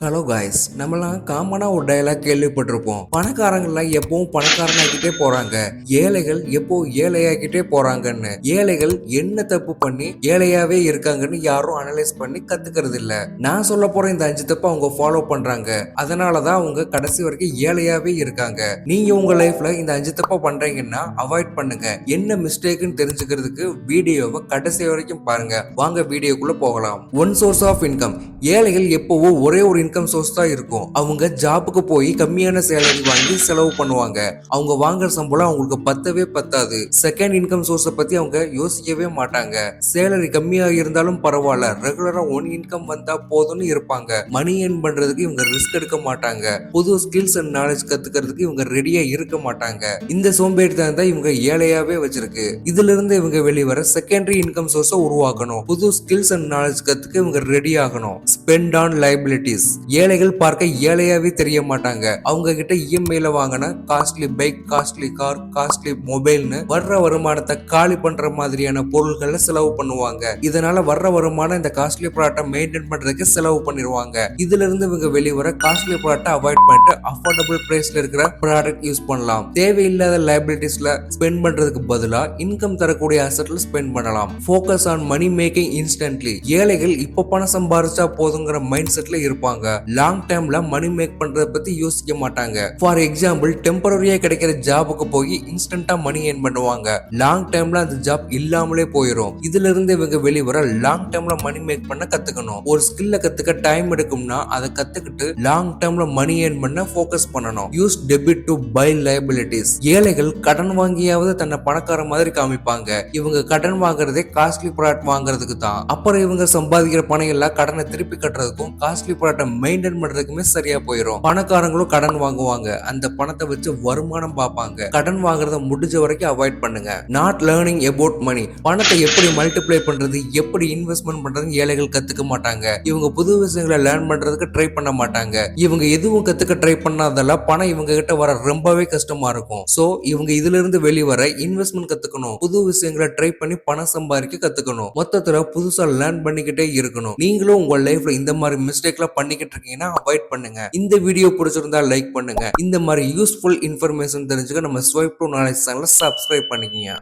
Hello guys, நம்மலாம் காமனா ஒரு டயலாக் கேள்விப்பட்டிருப்போம். பணக்காரங்கள்லாம் எப்பவும் பணக்காரனாக்கிட்டே போறாங்க, ஏழைகள் எப்போ ஏழையாக்கிட்டே போறாங்கன்னு. ஏழைகள் என்ன தப்பு பண்ணி ஏழையாவே இருக்காங்கன்னு யாரும் அனலைஸ் பண்ணி கத்துக்கிறது இல்ல. நான் சொல்ல போற இந்த 5 தப்பு அவங்க ஃபாலோ பண்றாங்க, அதனாலதான் அவங்க கடைசி வரைக்கும் ஏழையாவே இருக்காங்க. நீங்க உங்க லைஃப்ல இந்த 5 தப்ப பண்றீங்கன்னா அவாய்ட் பண்ணுங்க. என்ன மிஸ்டேக்னு தெரிஞ்சுக்கிறதுக்கு வீடியோவை கடைசி வரைக்கும் பாருங்க. வாங்க வீடியோக்குள்ள போகலாம். One source of income. ஏழைகள் எப்பவோ ஒரே ஒரு இன்கம் சோர்ஸ் தான் இருக்கும். அவங்க ஜாபுக்கு போய் கம்மியான சேலரி வாங்கி செலவு பண்ணுவாங்க. அவங்க வாங்குற சம்பளம் அவங்களுக்கு பத்தவே பத்தாது. செகண்ட் இன்கம் சோர்ஸை பத்தி அவங்க யோசிக்கவே மாட்டாங்க. சேலரி கம்மியா இருந்தாலும் பரவாயில்ல, ரெகுலரா ஒன் இன்கம் வந்தா போதும்னு இருப்பாங்க. மணி ஏர்ன் பண்றதுக்கு இவங்க ரிஸ்க் எடுக்க மாட்டாங்க. புது ஸ்கில்ஸ் அண்ட் நாலேஜ் கத்துக்கிறதுக்கு இவங்க ரெடியா இருக்க மாட்டாங்க. இந்த சோம்பேறித்தனம் தான் இவங்க ஏழையாவே வச்சிருக்கு. இதுல இருந்து இவங்க வெளிவர செகண்டரி இன்கம் சோர்ஸை உருவாக்கணும். புது ஸ்கில்ஸ் அண்ட் நாலேஜ் கத்துக்க இவங்க ரெடி ஆகணும். Spend on liabilities. ஏழைகள் பார்க்க ஏழையாவே தெரிய மாட்டாங்க. அவங்க கிட்ட இஎம்ஐல வாங்கின costly bike, costly car, costly மொபைல்னு வர்ற வருமானத்தை காலி பண்ற மாதிரியான பொருட்களை செலவு பண்ணுவாங்க. இதனால வர்ற வருமானம் இந்த காஸ்ட்லி ப்ராடக்ட்டை மெயின்டைன் பண்றதுக்கு செலவு பண்ணிடுவாங்க. இதுல இருந்து இவங்க வெளிவர காஸ்ட்லி ப்ராடக்ட்டை அவாய்ட் பண்ணிட்டு அஃபோர்டபுள் பிரைஸ்ல இருக்கிற ப்ராடக்ட் யூஸ் பண்ணலாம். தேவையில்லாத லைபிலிட்டிஸ்ல ஸ்பெண்ட் பண்றதுக்கு பதிலா இன்கம் தரக்கூடிய அசெட்ல ஸ்பெண்ட் பண்ணலாம். Focus on money making instantly. ஏழைகள் இப்ப பணம் சம்பாரிச்சா போதுங்கிற மைண்ட் செட்ல இருப்பாங்க. லாங் டைம்ல மணி மேக் பண்றத பத்தி யோசிக்க மாட்டாங்க. ஃபார் எக்ஸாம்பிள், டெம்பரரியா கிடைக்கிற ஜாபுக்கு போய் இன்ஸ்டன்டா மணி ஏர்ன் பண்ணுவாங்க. லாங் டைம்ல அந்த ஜாப் இல்லாமலே போயிடும். இதுல இருந்து இவங்க வெளிவர லாங் டைம்ல மணி மேக் பண்ண கத்துக்கணும். ஒரு ஸ்கில்ல கத்துக்க டைம் எடுக்கும்னா அதை கத்துக்கிட்டு லாங் டைம்ல மணி ஏர்ன் பண்ண ஃபோக்கஸ் பண்ணணும். Use debit to buy liabilities. ஏழைகள் கடன் வாங்கியாவது தன்னை பணக்கார மாதிரி காமிப்பாங்க. இவங்க கடன் வாங்குறதே காஸ்ட்லி ப்ராடக்ட் வாங்குறதுக்கு தான். அப்புறம் இவங்க சம்பாதிக்கிற பணம் எல்லாம் கடனை திருப்பி கட்டுறதுக்கும் காஸ்ட்லி ப்ராடக்ட்டை மெயின்டைன் பண்றதுக்குமே சரியா போயிடும். பணக்காரங்களும் கடன் வாங்குவாங்க. அந்த பணத்தை வச்சு வருமானம் பார்ப்பாங்க. கடன் வாங்குறத முடிஞ்ச வரைக்கும் அவாய்ட் பண்ணுங்க. Not learning about money. பணத்தை எப்படி மல்டிப்ளை பண்றது, எப்படி இன்வெஸ்ட்மெண்ட் பண்றது ஏழைகள் கத்துக்க மாட்டாங்க. இவங்க புது விஷயங்களை லேர்ன் பண்றதுக்கு ட்ரை பண்ண மாட்டாங்க. இவங்க எதுவும் கத்துக்க ட்ரை பண்ணாதெல்லாம் பணம் இவங்க கிட்ட வர ரொம்பவே கஷ்டமா இருக்கும். சோ இவங்க இதுல இருந்து வெளிவர இன்வெஸ்ட்மெண்ட் கத்துக்கணும். புது விஷயங்களை ட்ரை பண்ணி பணம் சம்பாதிக்க கத்துக்கணும். மொத்தத்துல புதுசா லேர்ன் பண்ணிக்கிட்டே இருக்கணும். நீங்களும் உங்க லைஃப்ல இந்த மாதிரி மிஸ்டேக்லாம் பண்ணிக்கிட்டு இருக்கீங்கன்னா அவாய்ட் பண்ணுங்க. இந்த வீடியோ பிடிச்சிருந்தா லைக் பண்ணுங்க. இந்த மாதிரி யூஸ்ஃபுல் இன்ஃபர்மேஷன் தெரிஞ்சுக்க நம்ம ஸ்வைப் டு நாலேஜ் சேனலை சப்ஸ்கிரைப் பண்ணிக்கங்க.